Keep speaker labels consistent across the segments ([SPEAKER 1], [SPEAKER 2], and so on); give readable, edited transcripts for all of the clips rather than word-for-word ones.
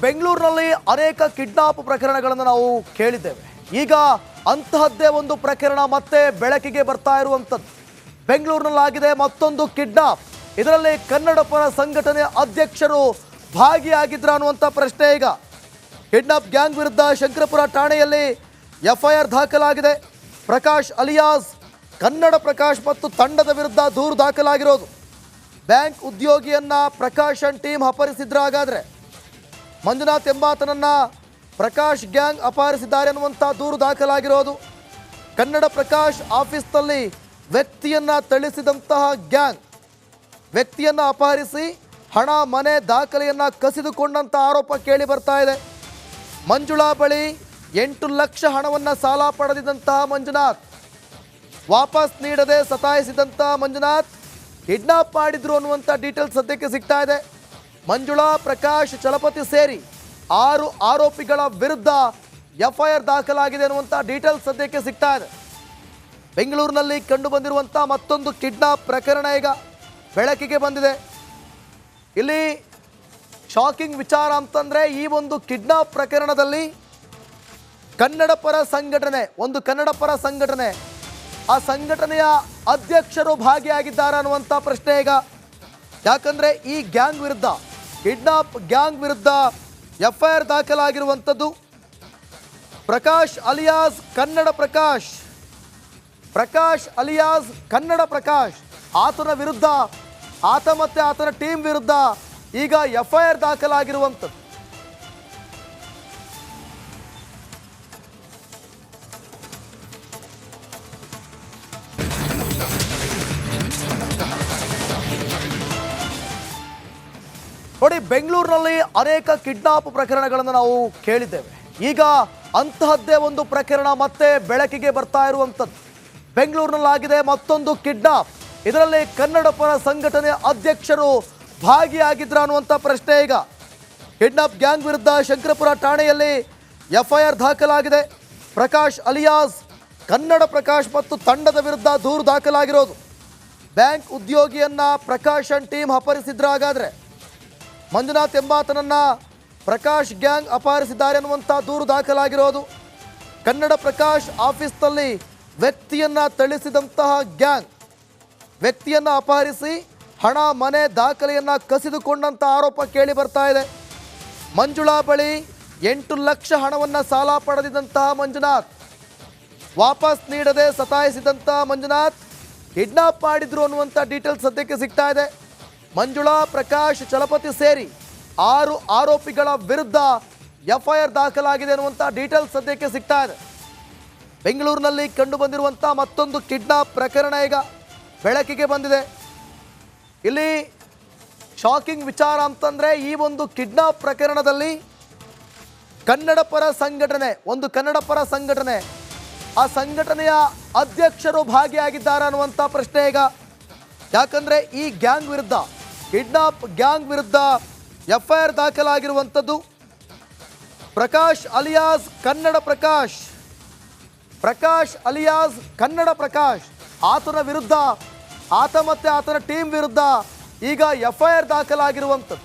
[SPEAKER 1] ಬೆಂಗಳೂರಿನಲ್ಲಿ ಅನೇಕ ಕಿಡ್ನಾಪ್ ಪ್ರಕರಣಗಳನ್ನು ನಾವು ಕೇಳಿದ್ದೇವೆ. ಈಗ ಅಂತಹದ್ದೇ ಒಂದು ಪ್ರಕರಣ ಮತ್ತೆ ಬೆಳಕಿಗೆ ಬರ್ತಾ ಇರುವಂಥದ್ದು. ಬೆಂಗಳೂರಿನಲ್ಲಾಗಿದೆ ಮತ್ತೊಂದು ಕಿಡ್ನಾಪ್. ಇದರಲ್ಲಿ ಕನ್ನಡ ಪರ ಸಂಘಟನೆ ಅಧ್ಯಕ್ಷರು ಭಾಗಿಯಾಗಿದ್ರ ಅನ್ನುವಂಥ ಪ್ರಶ್ನೆ ಈಗ. ಕಿಡ್ನಾಪ್ ಗ್ಯಾಂಗ್ ವಿರುದ್ಧ ಶಂಕರಪುರ ಠಾಣೆಯಲ್ಲಿ ಎಫ್ಐಆರ್ ದಾಖಲಾಗಿದೆ. ಪ್ರಕಾಶ್ ಅಲಿಯಾಸ್ ಕನ್ನಡ ಪ್ರಕಾಶ್ ಮತ್ತು ತಂಡದ ವಿರುದ್ಧ ದೂರು ದಾಖಲಾಗಿರೋದು. ಬ್ಯಾಂಕ್ ಉದ್ಯೋಗಿಯನ್ನ ಪ್ರಕಾಶನ್ ಟೀಮ್ ಅಪಹರಿಸಿದ್ರ. ಹಾಗಾದ್ರೆ ಮಂಜುನಾಥ್ ಎಂಬಾತನನ್ನ ಪ್ರಕಾಶ್ ಗ್ಯಾಂಗ್ ಅಪಹರಿಸಿದ್ದಾರೆ ಅನ್ನುವಂಥ ದೂರು ದಾಖಲಾಗಿರೋದು. ಕನ್ನಡ ಪ್ರಕಾಶ್ ಆಫೀಸ್ನಲ್ಲಿ ವ್ಯಕ್ತಿಯನ್ನ ಥಳಿಸಿದಂತಹ ಗ್ಯಾಂಗ್ ವ್ಯಕ್ತಿಯನ್ನ ಅಪಹರಿಸಿ ಹಣ ಮನೆ ದಾಖಲೆಯನ್ನ ಕಸಿದುಕೊಂಡಂತ ಆರೋಪ ಕೇಳಿ ಬರ್ತಾ ಇದೆ. ಮಂಜುಳಾ ಬಳಿ 8 ಲಕ್ಷ ಹಣವನ್ನು ಸಾಲ ಪಡೆದಿದ್ದಂತಹ ಮಂಜುನಾಥ್ ವಾಪಸ್ ನೀಡದೆ ಸತಾಯಿಸಿದಂತಹ ಮಂಜುನಾಥ್ ಕಿಡ್ನಾಪ್ ಮಾಡಿದ್ರು ಅನ್ನುವಂಥ ಡೀಟೇಲ್ಸ್ ಸದ್ಯಕ್ಕೆ ಸಿಗ್ತಾ ಇದೆ. ಮಂಜುಳಾ, ಪ್ರಕಾಶ್, ಚಲಪತಿ ಸೇರಿ 6 ಆರೋಪಿಗಳ ವಿರುದ್ಧ ಎಫ್ಐಆರ್ ದಾಖಲಾಗಿದೆ ಅನ್ನುವಂಥ ಡೀಟೇಲ್ಸ್ ಸದ್ಯಕ್ಕೆ ಸಿಗ್ತಾ ಇದೆ. ಬೆಂಗಳೂರಿನಲ್ಲಿ ಕಂಡು ಬಂದಿರುವಂಥ ಮತ್ತೊಂದು ಕಿಡ್ನಾಪ್ ಪ್ರಕರಣ ಈಗ ಬೆಳಕಿಗೆ ಬಂದಿದೆ. ಇಲ್ಲಿ ಶಾಕಿಂಗ್ ವಿಚಾರ ಅಂತಂದರೆ ಈ ಒಂದು ಕಿಡ್ನಾಪ್ ಪ್ರಕರಣದಲ್ಲಿ ಕನ್ನಡ ಪರ ಸಂಘಟನೆ ಆ ಸಂಘಟನೆಯ ಅಧ್ಯಕ್ಷರು ಭಾಗಿಯಾಗಿದ್ದಾರೆ ಅನ್ನುವಂಥ ಪ್ರಶ್ನೆ ಈಗ. ಯಾಕಂದರೆ ಈ ಗ್ಯಾಂಗ್ ವಿರುದ್ಧ ಕಿಡ್ನಾಪ್ ಗ್ಯಾಂಗ್ ವಿರುದ್ಧ ಎಫ್ಐಆರ್ ದಾಖಲಾಗಿರುವಂಥದ್ದು. ಪ್ರಕಾಶ್ ಅಲಿಯಾಸ್ ಕನ್ನಡ ಪ್ರಕಾಶ್ ಆತನ ವಿರುದ್ಧ ಆತ ಮತ್ತು ಆತನ ಟೀಮ್ ವಿರುದ್ಧ ಈಗ ಎಫ್ಐಆರ್ ದಾಖಲಾಗಿರುವಂಥದ್ದು. ನೋಡಿ, ಬೆಂಗಳೂರಿನಲ್ಲಿ ಅನೇಕ ಕಿಡ್ನಾಪ್ ಪ್ರಕರಣಗಳನ್ನು ನಾವು ಕೇಳಿದ್ದೇವೆ. ಈಗ ಅಂತಹದ್ದೇ ಒಂದು ಪ್ರಕರಣ ಮತ್ತೆ ಬೆಳಕಿಗೆ ಬರ್ತಾ ಇರುವಂಥದ್ದು. ಬೆಂಗಳೂರಿನಲ್ಲಾಗಿದೆ ಮತ್ತೊಂದು ಕಿಡ್ನಾಪ್. ಇದರಲ್ಲಿ ಕನ್ನಡ ಪರ ಸಂಘಟನೆ ಅಧ್ಯಕ್ಷರು ಭಾಗಿಯಾಗಿದ್ರ ಅನ್ನುವಂಥ ಪ್ರಶ್ನೆ ಈಗ. ಕಿಡ್ನಾಪ್ ಗ್ಯಾಂಗ್ ವಿರುದ್ಧ ಶಂಕರಪುರ ಠಾಣೆಯಲ್ಲಿ ಎಫ್ಐಆರ್ ದಾಖಲಾಗಿದೆ. ಪ್ರಕಾಶ್ ಅಲಿಯಾಸ್ ಕನ್ನಡ ಪ್ರಕಾಶ್ ಮತ್ತು ತಂಡದ ವಿರುದ್ಧ ದೂರು ದಾಖಲಾಗಿರೋದು. ಬ್ಯಾಂಕ್ ಉದ್ಯೋಗಿಯನ್ನ ಪ್ರಕಾಶನ್ ಟೀಮ್ ಅಪಹರಿಸಿದ್ರ. ಹಾಗಾದ್ರೆ ಮಂಜುನಾಥ್ ಎಂಬಾತನನ್ನ ಪ್ರಕಾಶ್ ಗ್ಯಾಂಗ್ ಅಪಹರಿಸಿದ್ದಾರೆ ಅನ್ನುವಂಥ ದೂರು ದಾಖಲಾಗಿರೋದು. ಕನ್ನಡ ಪ್ರಕಾಶ್ ಆಫೀಸ್ನಲ್ಲಿ ವ್ಯಕ್ತಿಯನ್ನ ಥಳಿಸಿದಂತಹ ಗ್ಯಾಂಗ್ ವ್ಯಕ್ತಿಯನ್ನ ಅಪಹರಿಸಿ ಹಣ ಮನೆ ದಾಖಲೆಯನ್ನ ಕಸಿದುಕೊಂಡಂಥ ಆರೋಪ ಕೇಳಿ ಬರ್ತಾ ಇದೆ. ಮಂಜುಳಾ ಬಳಿ 8 ಲಕ್ಷ ಹಣವನ್ನು ಸಾಲ ಪಡೆದಿದ್ದಂತಹ ಮಂಜುನಾಥ್ ವಾಪಸ್ ನೀಡದೆ ಸತಾಯಿಸಿದಂತಹ ಮಂಜುನಾಥ್ ಕಿಡ್ನಾಪ್ ಮಾಡಿದ್ರು ಅನ್ನುವಂಥ ಡೀಟೇಲ್ಸ್ ಸದ್ಯಕ್ಕೆ ಸಿಗ್ತಾ ಇದೆ. ಮಂಜುಳಾ, ಪ್ರಕಾಶ್, ಚಲಪತಿ ಸೇರಿ 6 ಆರೋಪಿಗಳ ವಿರುದ್ಧ ಎಫ್ಐಆರ್ ದಾಖಲಾಗಿದೆ ಅನ್ನುವಂಥ ಡೀಟೇಲ್ಸ್ ಸದ್ಯಕ್ಕೆ ಸಿಗ್ತಾ ಇದೆ. ಬೆಂಗಳೂರಿನಲ್ಲಿ ಕಂಡು ಬಂದಿರುವಂಥ ಮತ್ತೊಂದು ಕಿಡ್ನಾಪ್ ಪ್ರಕರಣ ಈಗ ಬೆಳಕಿಗೆ ಬಂದಿದೆ. ಇಲ್ಲಿ ಶಾಕಿಂಗ್ ವಿಚಾರ ಅಂತಂದರೆ ಈ ಒಂದು ಕಿಡ್ನಾಪ್ ಪ್ರಕರಣದಲ್ಲಿ ಕನ್ನಡ ಪರ ಸಂಘಟನೆ ಆ ಸಂಘಟನೆಯ ಅಧ್ಯಕ್ಷರು ಭಾಗಿಯಾಗಿದ್ದಾರೆ ಅನ್ನುವಂಥ ಪ್ರಶ್ನೆ ಈಗ. ಯಾಕಂದರೆ ಈ ಗ್ಯಾಂಗ್ ವಿರುದ್ಧ ಕಿಡ್ನಾಪ್ ಗ್ಯಾಂಗ್ ವಿರುದ್ಧ ಎಫ್ಐಆರ್ ದಾಖಲಾಗಿರುವಂಥದ್ದು. ಪ್ರಕಾಶ್ ಅಲಿಯಾಸ್ ಕನ್ನಡ ಪ್ರಕಾಶ್ ಆತನ ವಿರುದ್ಧ ಆತ ಮತ್ತು ಆತನ ಟೀಮ್ ವಿರುದ್ಧ ಈಗ ಎಫ್ಐಆರ್ ದಾಖಲಾಗಿರುವಂಥದ್ದು.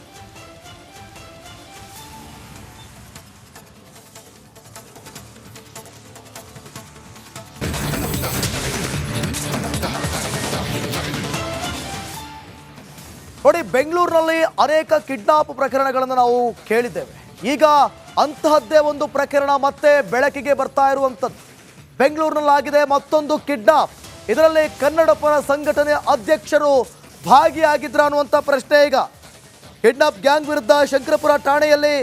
[SPEAKER 1] ನೋಡಿ, ಬೆಂಗಳೂರಿನಲ್ಲಿ ಅನೇಕ ಕಿಡ್ನಾಪ್ ಪ್ರಕರಣಗಳನ್ನು ನಾವು ಕೇಳಿದ್ದೇವೆ. ಈಗ ಅಂತಹದ್ದೇ ಒಂದು ಪ್ರಕರಣ ಮತ್ತೆ ಬೆಳಕಿಗೆ ಬರ್ತಾ ಇರುವಂಥದ್ದು. ಬೆಂಗಳೂರಿನಲ್ಲಾಗಿದೆ ಮತ್ತೊಂದು ಕಿಡ್ನಾಪ್. ಇದರಲ್ಲಿ ಕನ್ನಡ ಪರ ಸಂಘಟನೆ ಅಧ್ಯಕ್ಷರು ಭಾಗಿಯಾಗಿದ್ರ ಅನ್ನುವಂಥ ಪ್ರಶ್ನೆ ಈಗ. ಕಿಡ್ನಾಪ್ ಗ್ಯಾಂಗ್ ವಿರುದ್ಧ ಶಂಕರಪುರ ಠಾಣೆಯಲ್ಲಿ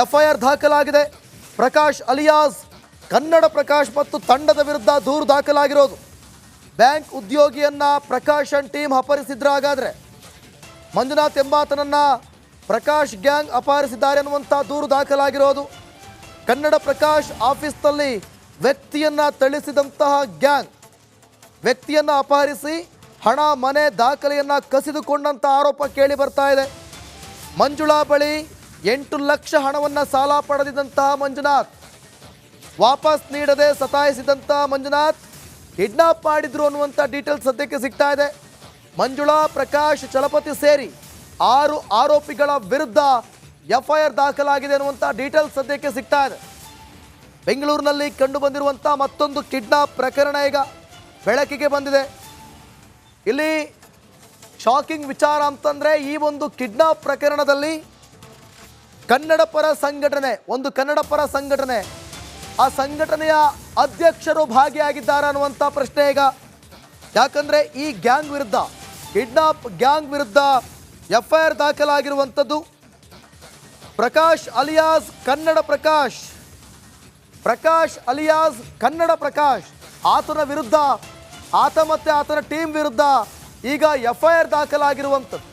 [SPEAKER 1] ಎಫ್ಐಆರ್ ದಾಖಲಾಗಿದೆ. ಪ್ರಕಾಶ್ ಅಲಿಯಾಸ್ ಕನ್ನಡ ಪ್ರಕಾಶ್ ಮತ್ತು ತಂಡದ ವಿರುದ್ಧ ದೂರು ದಾಖಲಾಗಿರೋದು. ಬ್ಯಾಂಕ್ ಉದ್ಯೋಗಿಯನ್ನ ಪ್ರಕಾಶನ್ ಟೀಮ್ ಅಪಹರಿಸಿದ್ರ. ಹಾಗಾದ್ರೆ ಮಂಜುನಾಥ್ ಎಂಬಾತನನ್ನ ಪ್ರಕಾಶ್ ಗ್ಯಾಂಗ್ ಅಪಹರಿಸಿದ್ದಾರೆ ಅನ್ನುವಂಥ ದೂರು ದಾಖಲಾಗಿರೋದು. ಕನ್ನಡ ಪ್ರಕಾಶ್ ಆಫೀಸ್ನಲ್ಲಿ ವ್ಯಕ್ತಿಯನ್ನ ಥಳಿಸಿದಂತಹ ಗ್ಯಾಂಗ್ ವ್ಯಕ್ತಿಯನ್ನ ಅಪಹರಿಸಿ ಹಣ ಮನೆ ದಾಖಲೆಯನ್ನ ಕಸಿದುಕೊಂಡಂಥ ಆರೋಪ ಕೇಳಿ ಬರ್ತಾ ಇದೆ. ಮಂಜುಳಾ ಬಳಿ 8 ಲಕ್ಷ ಹಣವನ್ನು ಸಾಲ ಪಡೆದಿದ್ದಂತಹ ಮಂಜುನಾಥ್ ವಾಪಸ್ ನೀಡದೆ ಸತಾಯಿಸಿದಂತಹ ಮಂಜುನಾಥ್ ಕಿಡ್ನಾಪ್ ಮಾಡಿದ್ರು ಅನ್ನುವಂಥ ಡೀಟೇಲ್ಸ್ ಸದ್ಯಕ್ಕೆ ಸಿಗ್ತಾ ಇದೆ. ಮಂಜುಳಾ, ಪ್ರಕಾಶ್, ಚಲಪತಿ ಸೇರಿ 6 ಆರೋಪಿಗಳ ವಿರುದ್ಧ FIR ದಾಖಲಾಗಿದೆ ಅನ್ನುವಂಥ ಡೀಟೇಲ್ಸ್ ಸದ್ಯಕ್ಕೆ ಸಿಗ್ತಾ ಇದೆ. ಬೆಂಗಳೂರಿನಲ್ಲಿ ಕಂಡು ಬಂದಿರುವಂಥ ಮತ್ತೊಂದು ಕಿಡ್ನಾಪ್ ಪ್ರಕರಣ ಈಗ ಬೆಳಕಿಗೆ ಬಂದಿದೆ. ಇಲ್ಲಿ ಶಾಕಿಂಗ್ ವಿಚಾರ ಅಂತಂದರೆ ಈ ಒಂದು ಕಿಡ್ನಾಪ್ ಪ್ರಕರಣದಲ್ಲಿ ಕನ್ನಡ ಪರ ಸಂಘಟನೆ ಆ ಸಂಘಟನೆಯ ಅಧ್ಯಕ್ಷರು ಭಾಗಿಯಾಗಿದ್ದಾರೆ ಅನ್ನುವಂಥ ಪ್ರಶ್ನೆ ಈಗ. ಯಾಕಂದರೆ ಈ ಗ್ಯಾಂಗ್ ವಿರುದ್ಧ ಕಿಡ್ನಾಪ್ ಗ್ಯಾಂಗ್ ವಿರುದ್ಧ FIR ದಾಖಲಾಗಿರುವಂಥದ್ದು. ಪ್ರಕಾಶ್ ಅಲಿಯಾಸ್ ಕನ್ನಡ ಪ್ರಕಾಶ್ ಆತನ ವಿರುದ್ಧ, ಆತ ಮತ್ತು ಆತನ ಟೀಮ್ ವಿರುದ್ಧ ಈಗ FIR ದಾಖಲಾಗಿರುವಂಥದ್ದು.